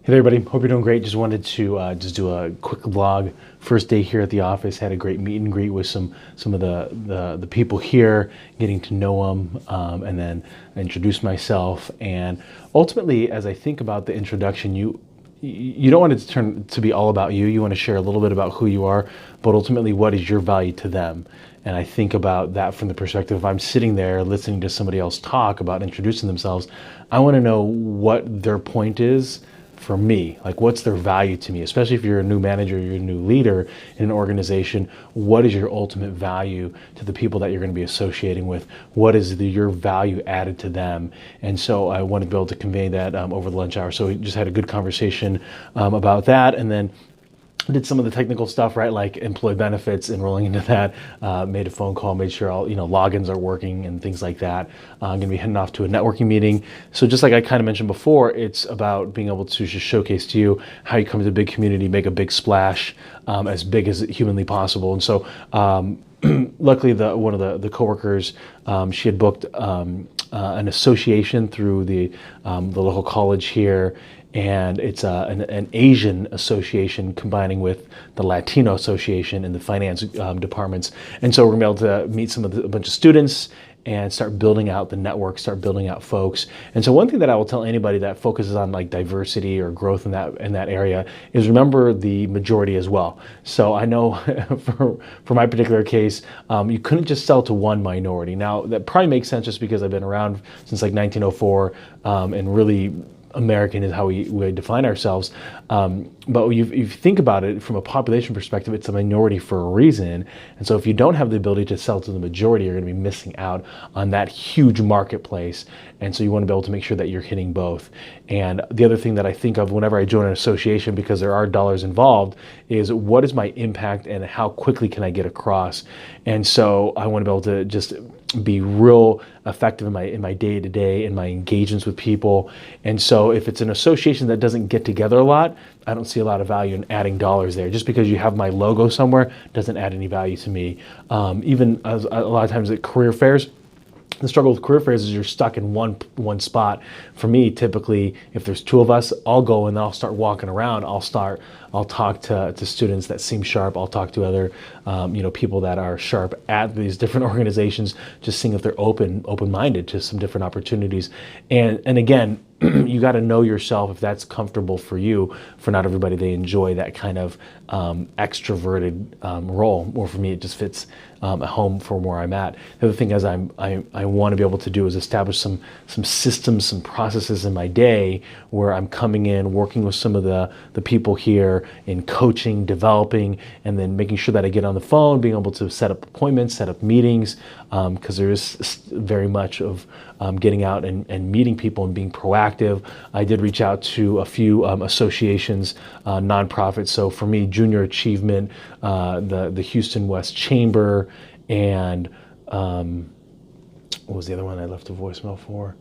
Hey there, everybody. Hope you're doing great. Just wanted to just do a quick vlog. First day here at the office. Had a great meet and greet with some of the people here, getting to know them, and then introduce myself. And ultimately, as I think about the introduction, you don't want it to turn to be all about you. You want to share a little bit about who you are, but ultimately, what is your value to them? And I think about that from the perspective, if I'm sitting there listening to somebody else talk about introducing themselves, I want to know what their point is for me. Like, what's their value to me? Especially if you're a new manager, you're a new leader in an organization, what is your ultimate value to the people that you're going to be associating with? What is your value added to them? And so I wanted to be able to convey that over the lunch hour. So we just had a good conversation about that, and then did some of the technical stuff, right? Like employee benefits, enrolling into that, made a phone call, made sure all, logins are working and things like that. I'm gonna be heading off to a networking meeting. So just like I kind of mentioned before, it's about being able to just showcase to you how you come to a big community, make a big splash, as big as humanly possible. And so luckily one of the coworkers, she had booked an association through the local college here, and it's an Asian association combining with the Latino association in the finance departments. And so we're gonna be able to meet a bunch of students and start building out the network, start building out folks. And so one thing that I will tell anybody that focuses on like diversity or growth in that area is remember the majority as well. So I know for my particular case, you couldn't just sell to one minority. Now that probably makes sense just because I've been around since like 1904, and really American is how we define ourselves. But if you think about it from a population perspective, it's a minority for a reason. And so if you don't have the ability to sell to the majority, you're going to be missing out on that huge marketplace. And so you want to be able to make sure that you're hitting both. And the other thing that I think of whenever I join an association, because there are dollars involved, is what is my impact and how quickly can I get across? And so I want to be able to just be real effective in my day-to-day, in my engagements with people. And so if it's an association that doesn't get together a lot, I don't see a lot of value in adding dollars there. Just because you have my logo somewhere doesn't add any value to me. Even as a lot of times at career fairs, the struggle with career fairs is you're stuck in one spot. For me, typically, if there's two of us, I'll go and I'll start walking around. I'll talk to students that seem sharp. I'll talk to other, people that are sharp at these different organizations, just seeing if they're open-minded to some different opportunities. And again, you got to know yourself if that's comfortable for you. For not everybody, they enjoy that kind of extroverted role. Or for me, it just fits at home from where I'm at. The other thing is I want to be able to do is establish some systems, some processes in my day where I'm coming in, working with some of the people here in coaching, developing, and then making sure that I get on the phone, being able to set up appointments, set up meetings, because there is very much of getting out and meeting people and being proactive. I did reach out to a few associations, nonprofits. So for me, Junior Achievement, the Houston West Chamber, and what was the other one I left a voicemail for?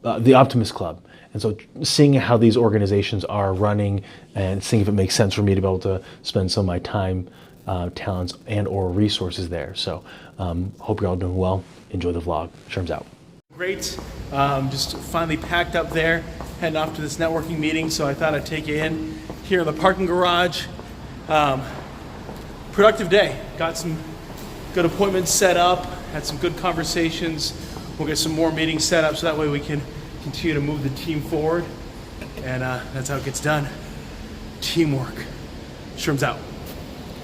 The Optimist Club. And so seeing how these organizations are running and seeing if it makes sense for me to be able to spend some of my time, talents, and or resources there. So hope you're all doing well. Enjoy the vlog. Sherm's out. Great. Just finally packed up there, heading off to this networking meeting. So I thought I'd take you in here in the parking garage. Productive day. Got some good appointments set up, had some good conversations. We'll get some more meetings set up so that way we can continue to move the team forward. And that's how it gets done. Teamwork. Sherm's out.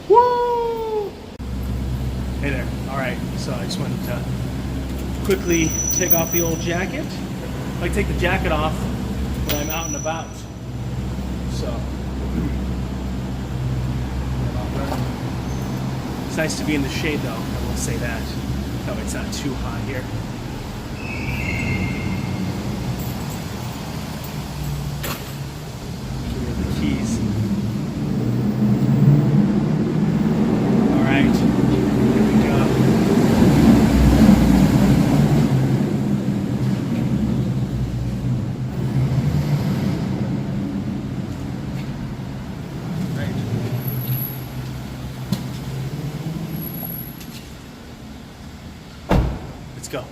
Woo! Hey there. All right. So I just wanted to quickly take off the old jacket. I like to take the jacket off when I'm out and about. So it's nice to be in the shade, though. I will say that. That way it's not too hot here. Keys. All right, here we go. Right. Let's go.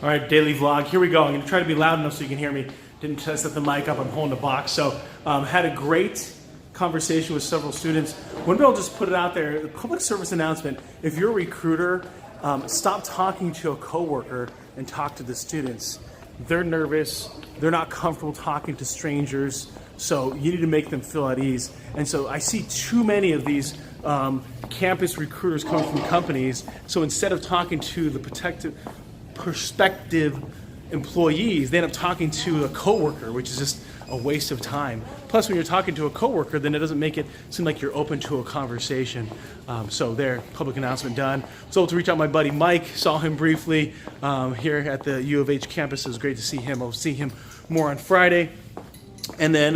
All right, daily vlog. Here we go. I'm going to try to be loud enough so you can hear me. Didn't set the mic up. I'm holding a box. So had a great conversation with several students. One day I'll just put it out there. The public service announcement. If you're a recruiter, stop talking to a coworker and talk to the students. They're nervous. They're not comfortable talking to strangers. So you need to make them feel at ease. And so I see too many of these campus recruiters coming from companies. So instead of talking to the prospective employees, they end up talking to a coworker, which is just a waste of time. Plus, when you're talking to a coworker, then it doesn't make it seem like you're open to a conversation. So there, public announcement done. So to reach out to my buddy Mike, saw him briefly here at the U of H campus. It was great to see him. I'll see him more on Friday. And then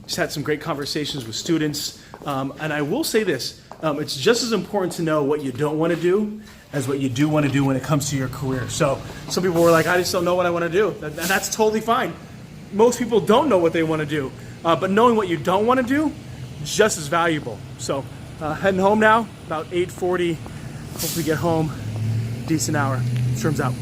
just had some great conversations with students. And I will say this, it's just as important to know what you don't want to do as what you do want to do when it comes to your career. So some people were like, I just don't know what I want to do. And that's totally fine. Most people don't know what they want to do. But knowing what you don't want to do is just as valuable. So heading home now, about 8:40. Hopefully get home, decent hour. Sherm's out.